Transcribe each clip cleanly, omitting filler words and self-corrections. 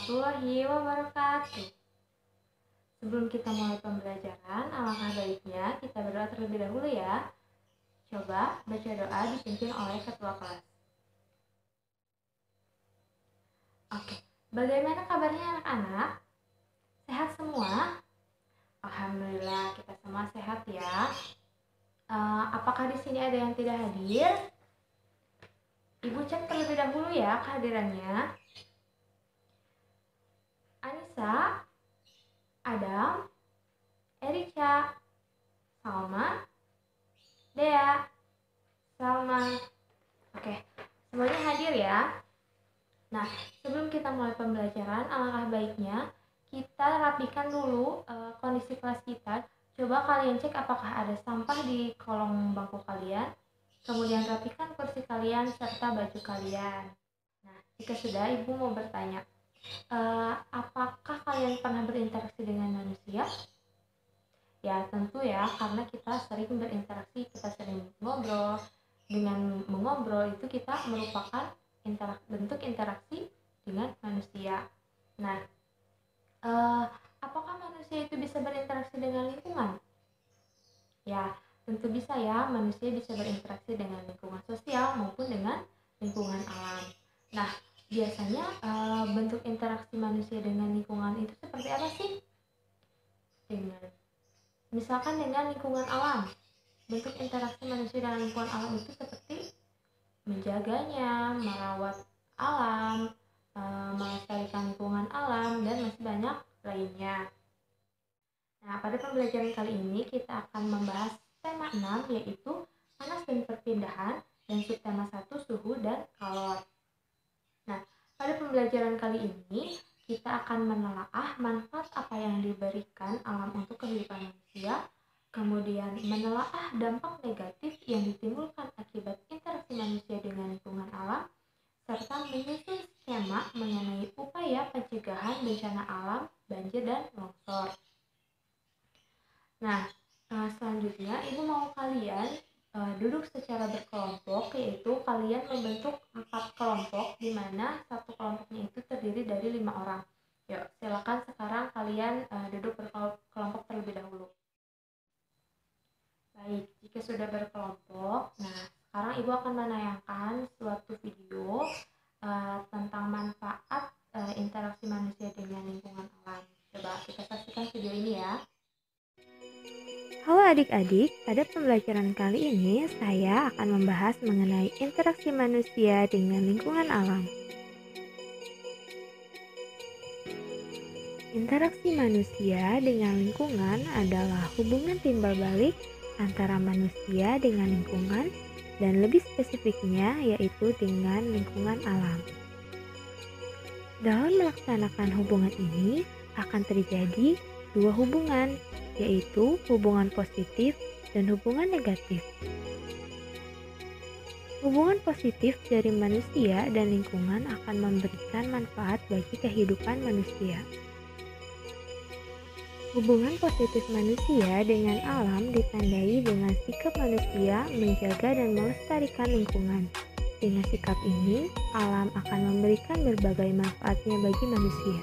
warahmatullahi wabarakatuh. Sebelum kita mulai pembelajaran, alangkah baiknya kita berdoa terlebih dahulu ya. Coba baca doa dipimpin oleh ketua kelas. Oke, bagaimana kabarnya anak-anak? Sehat semua? Alhamdulillah kita semua sehat ya. Apakah di sini ada yang tidak hadir? Ibu cek terlebih dahulu ya kehadirannya. Anissa, Adam, Erica, Salma, Dea, Salma. Oke, semuanya hadir ya. Nah, sebelum kita mulai pembelajaran, alangkah baiknya kita rapikan dulu kondisi kelas kita. Coba kalian cek apakah ada sampah di kolong bangku kalian. Kemudian rapikan kursi kalian serta baju kalian. Nah, jika sudah, Ibu mau bertanya, apakah kalian pernah berinteraksi dengan manusia? Ya, tentu ya, karena kita sering berinteraksi, kita sering ngobrol. Dengan mengobrol itu kita merupakan bentuk interaksi dengan manusia. Nah, apakah manusia itu bisa berinteraksi dengan lingkungan? Ya, tentu bisa ya, manusia bisa berinteraksi dengan lingkungan sosial maupun dengan lingkungan alam. Nah, biasanya bentuk interaksi manusia dengan lingkungan itu seperti apa sih? Misalkan dengan lingkungan alam. Bentuk interaksi manusia dengan lingkungan alam itu seperti menjaganya, merawat alam, melestarikan lingkungan alam, dan masih banyak lainnya. Nah, pada pembelajaran kali ini kita akan membahas tema 6, yaitu panas dan perpindahan, dan subtema 1 suhu dan kalor. Nah, pada pembelajaran kali ini kita akan menelaah manfaat apa yang diberikan alam untuk kehidupan manusia, kemudian menelaah dampak negatif yang ditimbulkan akibat interaksi manusia dengan lingkungan alam, serta menyusun skema mengenai upaya pencegahan bencana alam, banjir, dan longsor. Nah, selanjutnya Ibu mau kalian duduk secara berkelompok, yaitu kalian membentuk 4 kelompok, di mana satu kelompoknya itu terdiri dari 5 orang. Yuk, silakan sekarang kalian duduk berkelompok terlebih dahulu. Baik, jika sudah berkelompok, nah sekarang Ibu akan menayangkan suatu video tentang manfaat interaksi manusia dengan lingkungan alam. Coba kita saksikan video ini ya. Halo adik-adik, pada pembelajaran kali ini saya akan membahas mengenai interaksi manusia dengan lingkungan alam. Interaksi manusia dengan lingkungan adalah hubungan timbal balik antara manusia dengan lingkungan, dan lebih spesifiknya yaitu dengan lingkungan alam. Dalam melaksanakan hubungan ini akan terjadi dua hubungan, yaitu hubungan positif dan hubungan negatif. Hubungan positif dari manusia dan lingkungan akan memberikan manfaat bagi kehidupan manusia. Hubungan positif manusia dengan alam ditandai dengan sikap manusia menjaga dan melestarikan lingkungan. Dengan sikap ini, alam akan memberikan berbagai manfaatnya bagi manusia.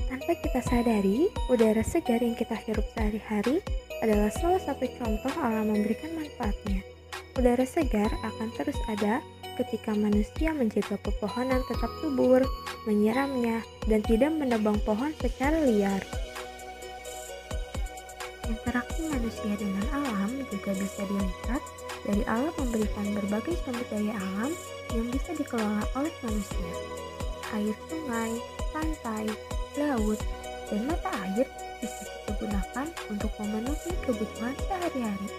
Tanpa kita sadari, udara segar yang kita hirup sehari-hari adalah salah satu contoh alam memberikan manfaatnya. Udara segar akan terus ada ketika manusia menjaga pepohonan tetap subur, menyiramnya, dan tidak menebang pohon secara liar. Interaksi manusia dengan alam juga bisa dilihat dari alam memberikan berbagai sumber daya alam yang bisa dikelola oleh manusia. Air sungai, pantai, laut, dan mata air bisa kita gunakan untuk memenuhi kebutuhan sehari-hari.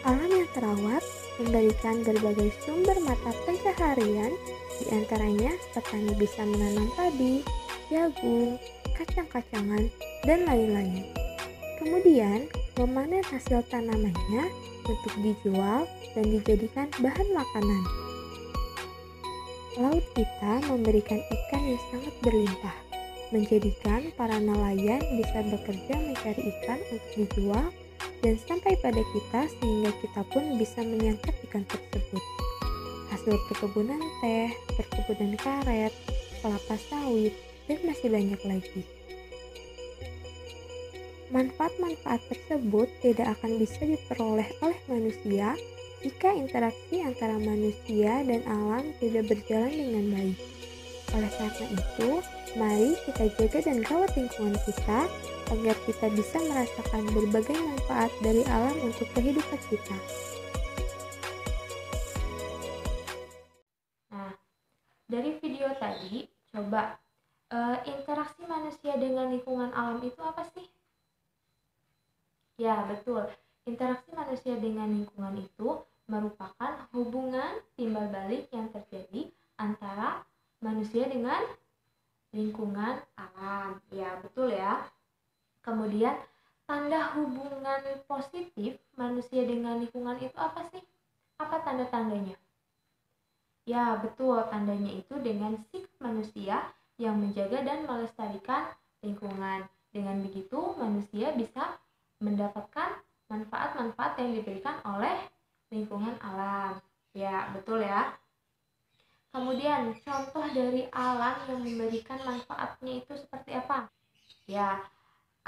Alam yang terawat memberikan berbagai sumber mata pencaharian, diantaranya petani bisa menanam padi, jagung, kacang-kacangan, dan lain-lain. Kemudian, memanen hasil tanamannya untuk dijual dan dijadikan bahan makanan. Laut kita memberikan ikan yang sangat berlimpah, menjadikan para nelayan bisa bekerja mencari ikan untuk dijual dan sampai pada kita sehingga kita pun bisa menyantap ikan tersebut. hasil perkebunan teh, perkebunan karet, kelapa sawit, dan masih banyak lagi. Manfaat-manfaat tersebut tidak akan bisa diperoleh oleh manusia jika interaksi antara manusia dan alam tidak berjalan dengan baik. Oleh karena itu, mari kita jaga dan rawat lingkungan kita agar kita bisa merasakan berbagai manfaat dari alam untuk kehidupan kita. Nah, dari video tadi, coba interaksi manusia dengan lingkungan alam itu apa sih? Ya, betul. Interaksi manusia dengan lingkungan itu merupakan hubungan timbal balik yang terjadi antara manusia dengan lingkungan alam. Ya, betul ya. Kemudian, tanda hubungan positif manusia dengan lingkungan itu apa sih? Apa tanda-tandanya? Ya, betul. Tandanya itu dengan sikap manusia yang menjaga dan melestarikan lingkungan. Dengan begitu, manusia bisa mendapatkan manfaat-manfaat yang diberikan oleh lingkungan alam. Ya, betul ya. Kemudian, contoh dari alam yang memberikan manfaatnya itu seperti apa? Ya,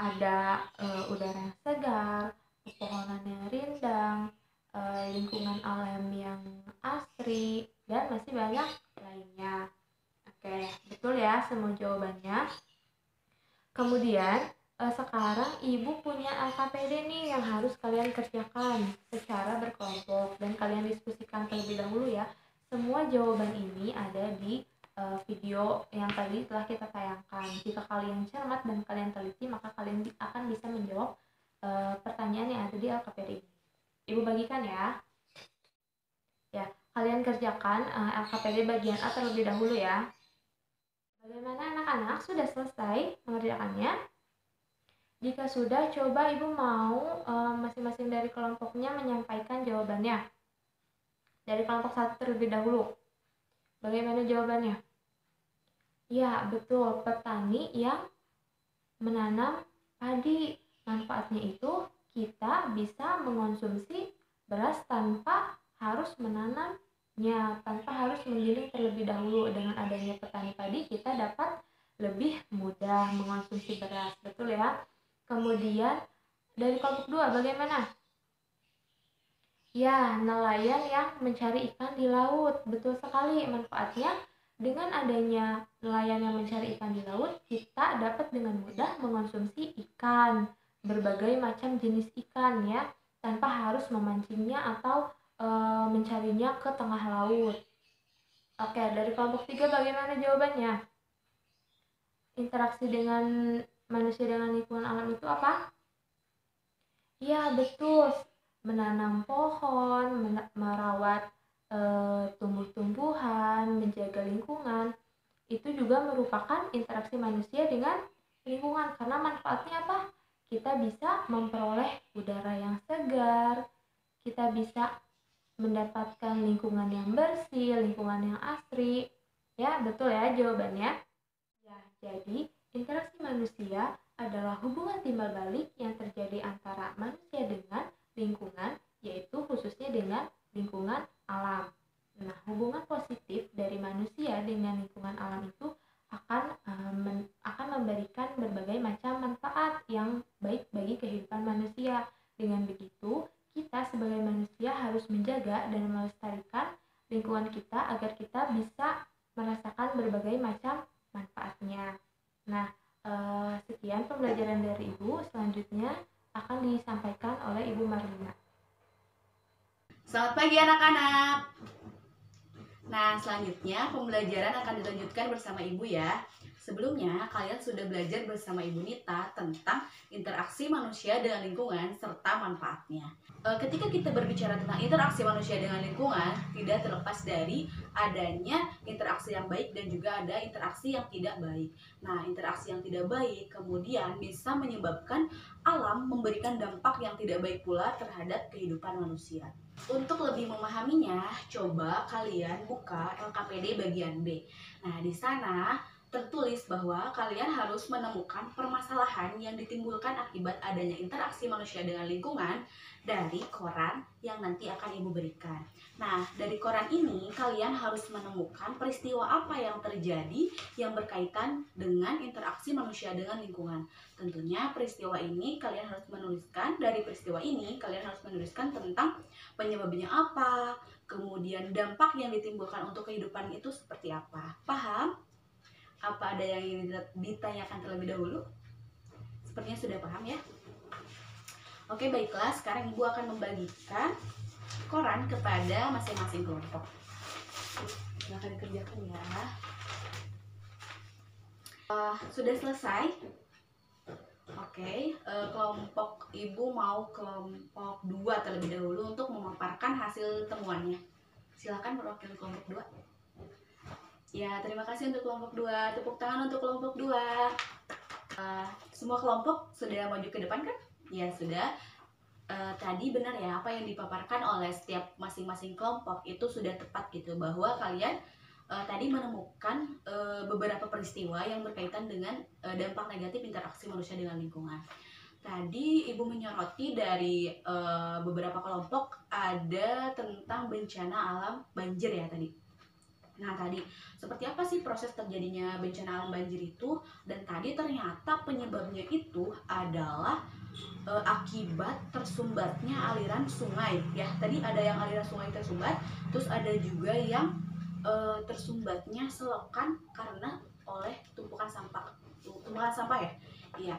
ada udara yang segar, pepohonan yang rindang, lingkungan alam yang asri, dan masih banyak lainnya. Oke, betul ya semua jawabannya. Kemudian, sekarang ibu punya LKPD nih yang harus kalian kerjakan secara berkelompok dan kalian diskusikan terlebih dahulu ya. Semua jawaban ini ada di video yang tadi telah kita tayangkan. Jika kalian cermat dan kalian teliti, maka kalian akan bisa menjawab pertanyaan yang ada di LKPD ini. Ibu bagikan ya. Ya, kalian kerjakan LKPD bagian A terlebih dahulu ya. Bagaimana anak-anak, sudah selesai mengerjakannya? Jika sudah, coba ibu mau masing-masing dari kelompoknya menyampaikan jawabannya. Dari kelompok 1 terlebih dahulu. Bagaimana jawabannya? Ya, betul. Petani yang menanam padi. Manfaatnya itu kita bisa mengonsumsi beras tanpa harus menanamnya, tanpa harus menggiling terlebih dahulu. Dengan adanya petani padi, kita dapat lebih mudah mengonsumsi beras. Betul ya? Kemudian dari kelompok 2 bagaimana? Ya, nelayan yang mencari ikan di laut. Betul sekali, manfaatnya dengan adanya nelayan yang mencari ikan di laut, kita dapat dengan mudah mengonsumsi ikan, berbagai macam jenis ikan ya, tanpa harus memancingnya atau mencarinya ke tengah laut. Oke, dari kelompok 3 bagaimana jawabannya? Interaksi dengan manusia dengan lingkungan alam itu apa? Ya, betul. Menanam pohon, merawat tumbuh-tumbuhan, menjaga lingkungan, itu juga merupakan interaksi manusia dengan lingkungan. Karena manfaatnya apa? Kita bisa memperoleh udara yang segar, kita bisa mendapatkan lingkungan yang bersih, lingkungan yang asri. Ya, betul ya jawabannya. Ya, jadi interaksi manusia adalah hubungan timbal balik yang terjadi antara manusia dengan lingkungan, yaitu khususnya dengan lingkungan alam. Nah, hubungan positif dari manusia dengan lingkungan alam itu akan memberikan berbagai macam manfaat yang baik bagi kehidupan manusia. Dengan begitu, kita sebagai manusia harus menjaga dan melestarikan lingkungan kita agar kita bisa merasakan berbagai macam manfaatnya. Nah, sekian pembelajaran dari Ibu. Selanjutnya akan disampaikan oleh Ibu Marlina. Selamat pagi anak-anak. Nah, selanjutnya pembelajaran akan dilanjutkan bersama Ibu ya. Sebelumnya, kalian sudah belajar bersama Ibu Nita tentang interaksi manusia dengan lingkungan serta manfaatnya. Ketika kita berbicara tentang interaksi manusia dengan lingkungan, tidak terlepas dari adanya interaksi yang baik dan juga ada interaksi yang tidak baik. Nah, interaksi yang tidak baik kemudian bisa menyebabkan alam memberikan dampak yang tidak baik pula terhadap kehidupan manusia. Untuk lebih memahaminya, coba kalian buka LKPD bagian B. Nah, di sana tertulis bahwa kalian harus menemukan permasalahan yang ditimbulkan akibat adanya interaksi manusia dengan lingkungan dari koran yang nanti akan Ibu berikan. Nah, dari koran ini kalian harus menemukan peristiwa apa yang terjadi yang berkaitan dengan interaksi manusia dengan lingkungan. Tentunya peristiwa ini kalian harus menuliskan, dari peristiwa ini kalian harus menuliskan tentang penyebabnya apa, kemudian dampak yang ditimbulkan untuk kehidupan itu seperti apa. Paham? Apa ada yang ingin ditanyakan terlebih dahulu? Sepertinya sudah paham ya. Oke, baiklah, sekarang Ibu akan membagikan koran kepada masing-masing kelompok. Silahkan dikerjakan ya. Sudah selesai? Oke, kelompok Ibu mau kelompok 2 terlebih dahulu untuk memaparkan hasil temuannya. Silakan perwakilan kelompok 2. Ya, terima kasih untuk kelompok 2. Tepuk tangan untuk kelompok 2. Semua kelompok sudah maju ke depan kan? Ya, sudah. Tadi benar ya, apa yang dipaparkan oleh setiap masing-masing kelompok itu sudah tepat gitu, bahwa kalian tadi menemukan beberapa peristiwa yang berkaitan dengan dampak negatif interaksi manusia dengan lingkungan. Tadi Ibu menyoroti dari beberapa kelompok ada tentang bencana alam banjir ya tadi. Nah, tadi seperti apa sih proses terjadinya bencana alam banjir itu? Dan tadi ternyata penyebabnya itu adalah akibat tersumbatnya aliran sungai ya. Tadi ada yang aliran sungai tersumbat, terus ada juga yang tersumbatnya selokan karena oleh tumpukan sampah ya. Iya.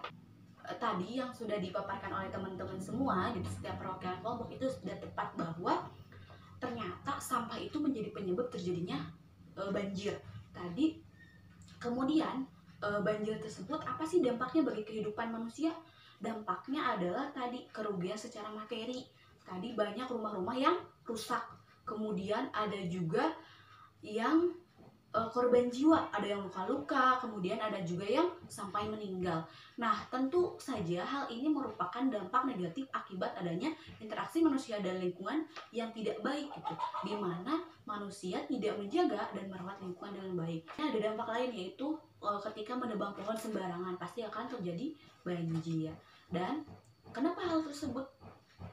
Tadi yang sudah dipaparkan oleh teman-teman semua gitu, setiap perwakilan kelompok itu sudah tepat bahwa ternyata sampah itu menjadi penyebab terjadinya banjir. Tadi kemudian banjir tersebut apa sih dampaknya bagi kehidupan manusia? Dampaknya adalah tadi kerugian secara materi. Tadi banyak rumah-rumah yang rusak. Kemudian ada juga yang korban jiwa, ada yang luka-luka, kemudian ada juga yang sampai meninggal. Nah, tentu saja hal ini merupakan dampak negatif akibat adanya interaksi manusia dan lingkungan yang tidak baik gitu, di mana manusia tidak menjaga dan merawat lingkungan dengan baik. Nah, ada dampak lain yaitu ketika menebang pohon sembarangan pasti akan terjadi banjir. Dan kenapa hal tersebut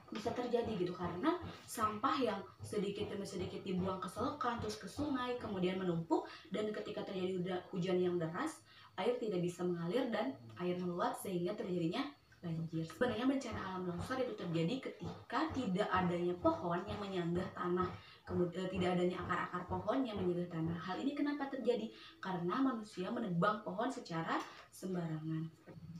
bisa terjadi gitu? Karena sampah yang sedikit demi sedikit dibuang ke selokan, terus ke sungai, kemudian menumpuk, dan ketika terjadi hujan yang deras, air tidak bisa mengalir dan air meluap sehingga terjadinya banjir. Sebenarnya bencana alam longsor itu terjadi ketika tidak adanya pohon yang menyanggah tanah, kemudian tidak adanya akar-akar pohon yang menyanggah tanah. Hal ini kenapa terjadi? Karena manusia menebang pohon secara sembarangan.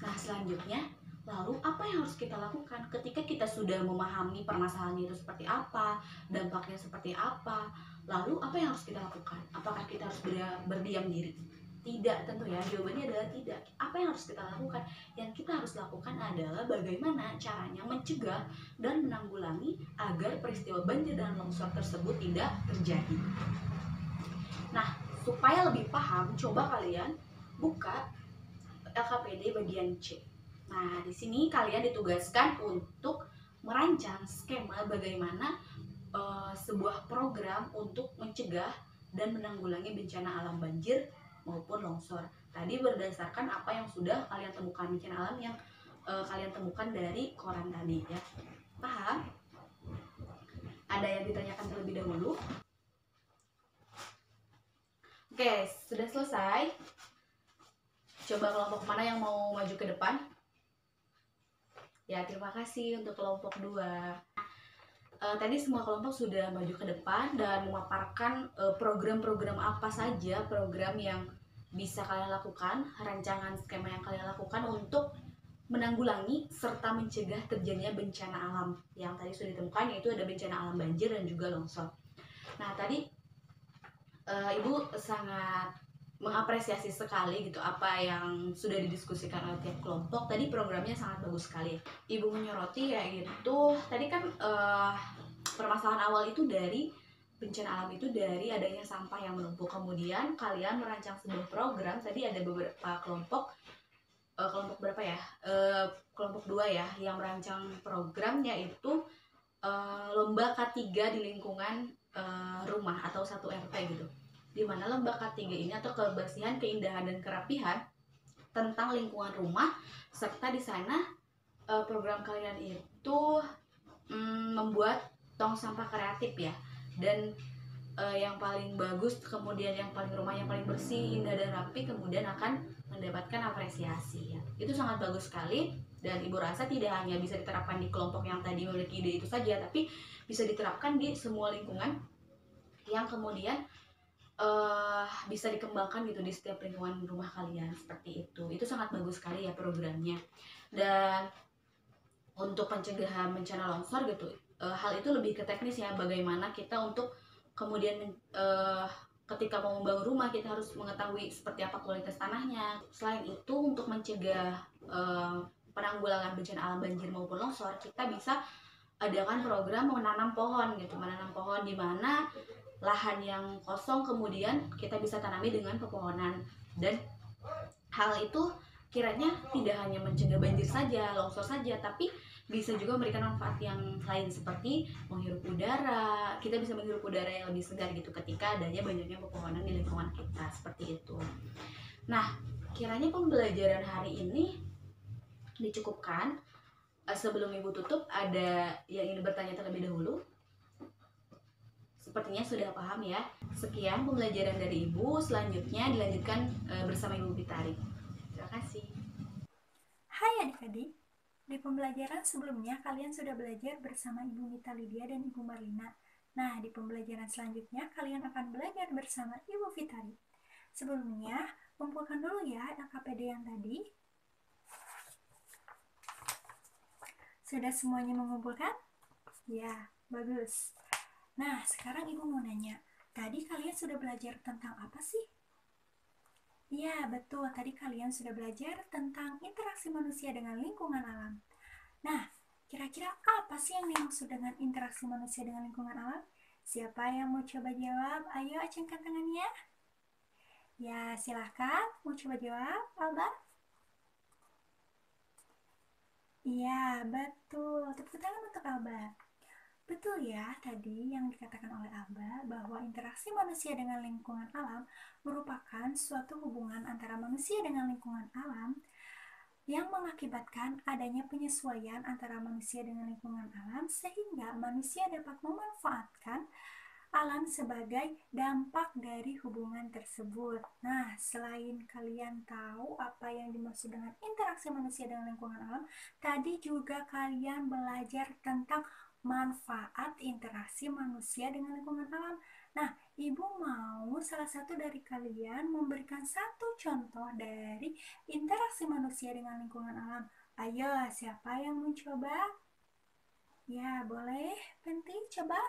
Nah, selanjutnya, lalu apa yang harus kita lakukan ketika kita sudah memahami permasalahannya itu seperti apa, dampaknya seperti apa? Lalu apa yang harus kita lakukan? Apakah kita harus berdiam diri? Tidak, tentu ya, jawabannya adalah tidak. Apa yang harus kita lakukan? Yang kita harus lakukan adalah bagaimana caranya mencegah dan menanggulangi agar peristiwa banjir dan longsor tersebut tidak terjadi. Nah, supaya lebih paham, coba kalian buka LKPD bagian C. Nah, di sini kalian ditugaskan untuk merancang skema bagaimana sebuah program untuk mencegah dan menanggulangi bencana alam banjir maupun longsor. Tadi berdasarkan apa yang sudah kalian temukan, bencana alam yang kalian temukan dari koran tadi ya. Paham? Ada yang ditanyakan terlebih dahulu? Oke, sudah selesai. Coba kelompok mana yang mau maju ke depan? Ya, terima kasih untuk kelompok 2. Tadi semua kelompok sudah maju ke depan dan memaparkan program-program apa saja, program yang bisa kalian lakukan, rancangan skema yang kalian lakukan untuk menanggulangi serta mencegah terjadinya bencana alam yang tadi sudah ditemukan, yaitu ada bencana alam banjir dan juga longsor. Nah, tadi Ibu sangat mengapresiasi sekali gitu apa yang sudah didiskusikan oleh tiap kelompok. Tadi programnya sangat bagus sekali. Ibu menyoroti yaitu tadi kan permasalahan awal itu dari bencana alam itu dari adanya sampah yang menumpuk. Kemudian kalian merancang sebuah program. Tadi ada beberapa kelompok berapa ya? Kelompok 2 ya yang merancang program yaitu lomba K3 di lingkungan rumah atau 1 RT gitu. di mana lomba K3 ini atau kebersihan, keindahan, dan kerapihan tentang lingkungan rumah, serta di sana program kalian itu membuat tong sampah kreatif ya, dan yang paling bagus, kemudian yang paling rumah yang paling bersih, indah, dan rapi, kemudian akan mendapatkan apresiasi ya. Itu sangat bagus sekali, dan ibu rasa tidak hanya bisa diterapkan di kelompok yang tadi memiliki ide itu saja, tapi bisa diterapkan di semua lingkungan yang kemudian bisa dikembangkan gitu di setiap lingkungan rumah kalian, seperti itu. Itu sangat bagus sekali ya programnya. Dan untuk pencegahan bencana longsor gitu, hal itu lebih ke teknis ya, bagaimana kita untuk kemudian ketika mau membangun rumah kita harus mengetahui seperti apa kualitas tanahnya. Selain itu, untuk mencegah penanggulangan bencana alam banjir maupun longsor, kita bisa adakan program menanam pohon gitu, menanam pohon di mana lahan yang kosong kemudian kita bisa tanami dengan pepohonan. Dan hal itu kiranya tidak hanya mencegah banjir saja, longsor saja, tapi bisa juga memberikan manfaat yang lain seperti menghirup udara. Kita bisa menghirup udara yang lebih segar gitu ketika adanya banyaknya pepohonan di lingkungan kita, seperti itu. Nah, kiranya pembelajaran hari ini dicukupkan. Sebelum ibu tutup, ada yang ingin bertanya terlebih dahulu? Sepertinya sudah paham ya. Sekian pembelajaran dari ibu, selanjutnya dilanjutkan bersama Ibu Fitari. Terima kasih. Hai adik-adik, di pembelajaran sebelumnya kalian sudah belajar bersama Ibu Nita Lydia dan Ibu Marlina. Nah, di pembelajaran selanjutnya kalian akan belajar bersama Ibu Fitari. Sebelumnya, kumpulkan dulu ya LKPD yang tadi. Sudah semuanya mengumpulkan? Ya, bagus. Nah, sekarang Ibu mau nanya, tadi kalian sudah belajar tentang apa sih? Ya, betul. Tadi kalian sudah belajar tentang interaksi manusia dengan lingkungan alam. Nah, kira-kira apa sih yang dimaksud dengan interaksi manusia dengan lingkungan alam? Siapa yang mau coba jawab? Ayo acungkan tangannya. Ya, silahkan. Mau coba jawab, Alba? Iya, betul. Tepuk tangan untuk Alba. Betul ya, tadi yang dikatakan oleh Alba bahwa interaksi manusia dengan lingkungan alam merupakan suatu hubungan antara manusia dengan lingkungan alam yang mengakibatkan adanya penyesuaian antara manusia dengan lingkungan alam sehingga manusia dapat memanfaatkan alam sebagai dampak dari hubungan tersebut. Nah, selain kalian tahu apa yang dimaksud dengan interaksi manusia dengan lingkungan alam, tadi juga kalian belajar tentang manfaat interaksi manusia dengan lingkungan alam. Nah, Ibu mau salah satu dari kalian memberikan satu contoh dari interaksi manusia dengan lingkungan alam. Ayo, siapa yang mau coba? Ya, boleh. Penti, coba.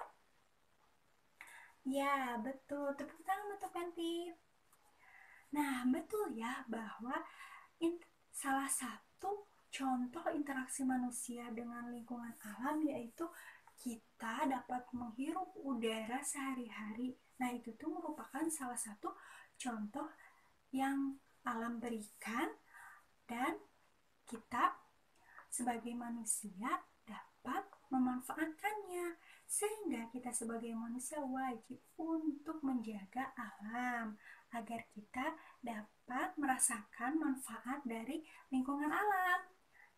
Ya, betul. Tepuk tangan untuk Penti. Nah, betul ya bahwa salah satu contoh interaksi manusia dengan lingkungan alam yaitu kita dapat menghirup udara sehari-hari. Nah, itu tuh merupakan salah satu contoh yang alam berikan dan kita sebagai manusia dapat memanfaatkannya. Sehingga kita sebagai manusia wajib untuk menjaga alam agar kita dapat merasakan manfaat dari lingkungan alam.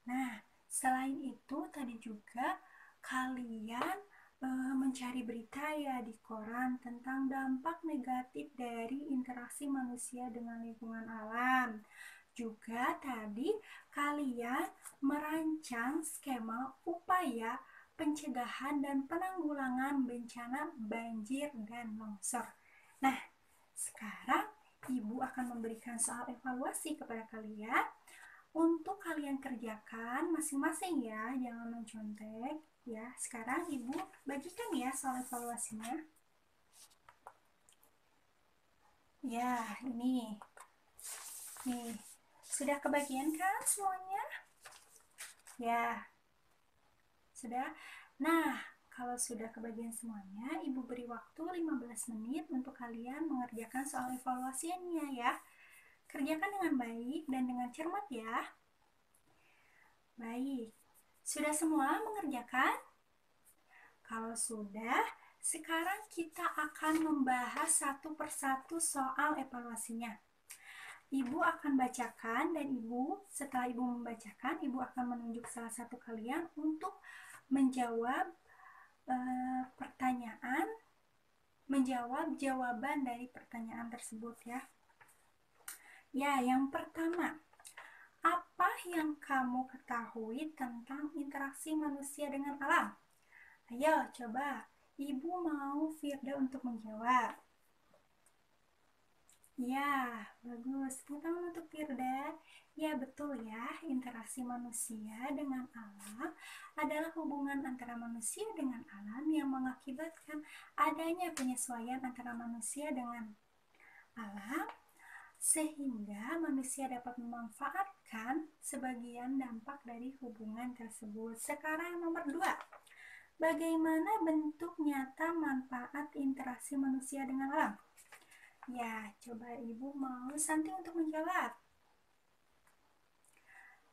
Nah, selain itu tadi juga kalian mencari berita ya di koran tentang dampak negatif dari interaksi manusia dengan lingkungan alam. Juga tadi kalian merancang skema upaya pencegahan dan penanggulangan bencana banjir dan longsor. Nah, sekarang Ibu akan memberikan soal evaluasi kepada kalian. Untuk kalian kerjakan masing-masing ya, jangan mencontek ya. Sekarang Ibu bagikan ya soal evaluasinya. Ya, ini. Nih, sudah kebagian kan semuanya? Ya. Sudah? Nah, kalau sudah kebagian semuanya, Ibu beri waktu 15 menit untuk kalian mengerjakan soal evaluasinya ya. Kerjakan dengan baik dan dengan cermat ya. Baik. Sudah semua mengerjakan? Kalau sudah, sekarang kita akan membahas satu persatu soal evaluasinya. Ibu akan bacakan dan setelah ibu membacakan, ibu akan menunjuk salah satu kalian untuk menjawab menjawab jawaban dari pertanyaan tersebut ya. Ya, yang pertama, apa yang kamu ketahui tentang interaksi manusia dengan alam? Ayo, coba. Ibu mau Firda untuk menjawab. Ya, bagus. Pertama untuk Firda. Ya, betul ya. Interaksi manusia dengan alam adalah hubungan antara manusia dengan alam yang mengakibatkan adanya penyesuaian antara manusia dengan alam, sehingga manusia dapat memanfaatkan sebagian dampak dari hubungan tersebut. Sekarang nomor 2. Bagaimana bentuk nyata manfaat interaksi manusia dengan alam? Ya, coba ibu mau Santi untuk menjawab.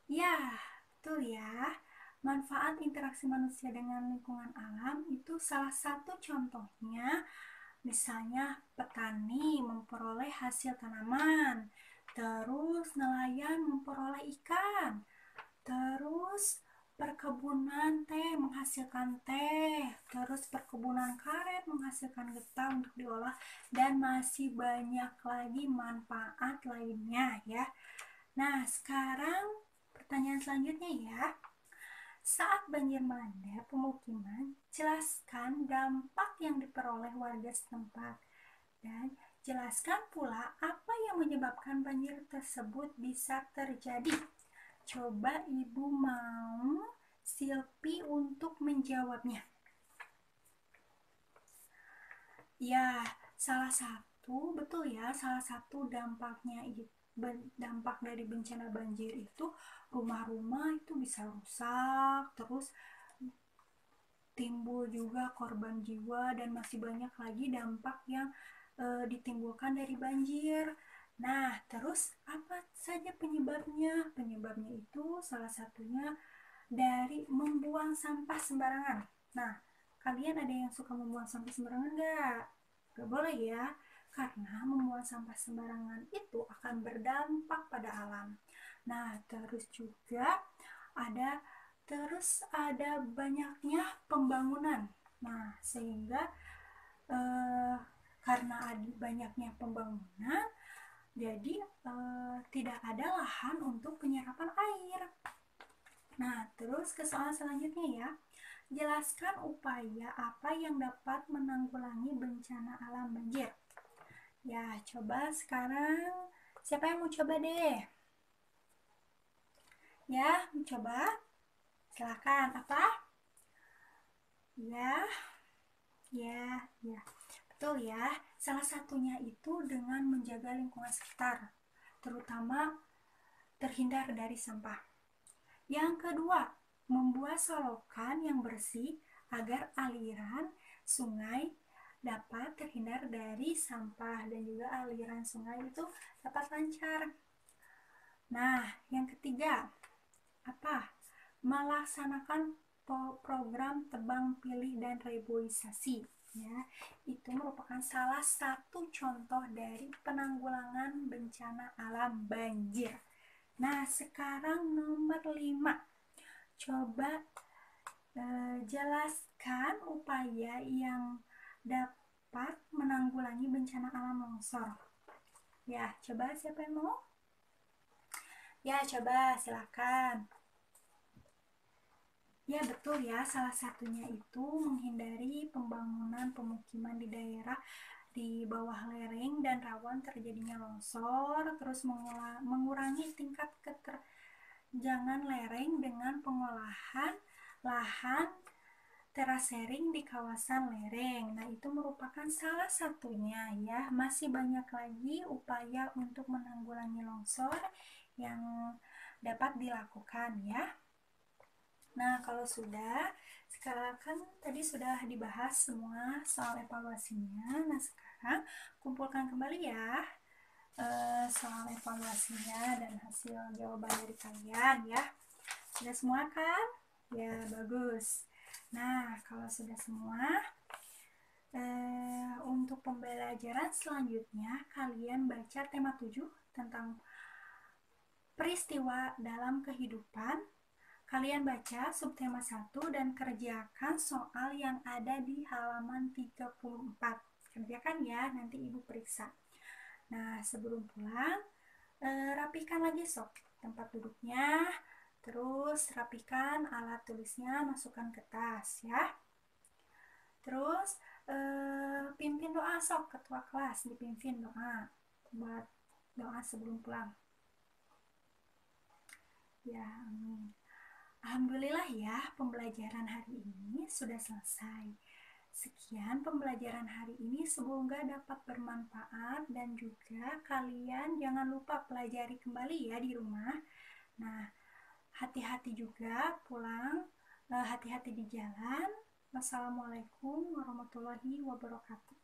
Ya, betul ya. Manfaat interaksi manusia dengan lingkungan alam itu salah satu contohnya, misalnya petani memperoleh hasil tanaman, terus nelayan memperoleh ikan, terus perkebunan teh menghasilkan teh, terus perkebunan karet menghasilkan getah untuk diolah, dan masih banyak lagi manfaat lainnya ya. Nah, sekarang pertanyaan selanjutnya ya. Saat banjir melanda pemukiman, jelaskan dampak yang diperoleh warga setempat dan jelaskan pula apa yang menyebabkan banjir tersebut bisa terjadi. Coba ibu mau Silpi untuk menjawabnya. Ya, betul ya, salah satu dampaknya itu, dampak dari bencana banjir itu rumah-rumah itu bisa rusak, terus timbul juga korban jiwa, dan masih banyak lagi dampak yang ditimbulkan dari banjir. Nah, terus apa saja penyebabnya? Penyebabnya itu salah satunya dari membuang sampah sembarangan. Nah, kalian ada yang suka membuang sampah sembarangan nggak? Nggak boleh ya, karena membuang sampah sembarangan itu akan berdampak pada alam. Nah, terus juga ada banyaknya pembangunan. Nah, sehingga karena banyaknya pembangunan, jadi tidak ada lahan untuk penyerapan air. Nah, terus ke soal selanjutnya ya. Jelaskan upaya apa yang dapat menanggulangi bencana alam banjir. Ya, coba sekarang siapa yang mau coba deh? Ya, mau coba? Silakan. Apa? Ya. Betul ya. Salah satunya itu dengan menjaga lingkungan sekitar, terutama terhindar dari sampah. Yang kedua, membuat solokan yang bersih agar aliran sungai dapat terhindar dari sampah dan juga aliran sungai itu dapat lancar. Nah, yang ketiga, apa? Melaksanakan program tebang pilih dan reboisasi. Ya, itu merupakan salah satu contoh dari penanggulangan bencana alam banjir. Nah, sekarang nomor 5. Coba jelaskan upaya yang dapat menanggulangi bencana alam longsor. Ya, coba siapa yang mau? Ya, coba silakan. Ya, betul ya, salah satunya itu menghindari pembangunan pemukiman di daerah di bawah lereng dan rawan terjadinya longsor, terus mengurangi tingkat keterjangan lereng dengan pengolahan lahan terasering di kawasan lereng. Nah, itu merupakan salah satunya ya. Masih banyak lagi upaya untuk menanggulangi longsor yang dapat dilakukan ya. Nah, kalau sekarang kan tadi sudah dibahas semua soal evaluasinya. Nah, sekarang kumpulkan kembali ya soal evaluasinya dan hasil jawaban dari kalian ya. Sudah semua kan? Ya, bagus. Nah, kalau sudah semua, Untuk pembelajaran selanjutnya, kalian baca tema 7 tentang peristiwa dalam kehidupan. Kalian baca subtema 1 dan kerjakan soal yang ada di halaman 34. Kerjakan ya, nanti ibu periksa. Nah, sebelum pulang, rapikan lagi sok tempat duduknya, terus rapikan alat tulisnya, masukkan ke tas ya. Terus pimpin doa sok, ketua kelas dipimpin doa buat doa sebelum pulang. Ya, amin. Alhamdulillah ya, pembelajaran hari ini sudah selesai. Sekian pembelajaran hari ini, semoga dapat bermanfaat dan juga kalian jangan lupa pelajari kembali ya di rumah. Nah, hati-hati juga pulang, hati-hati di jalan. Wassalamualaikum warahmatullahi wabarakatuh.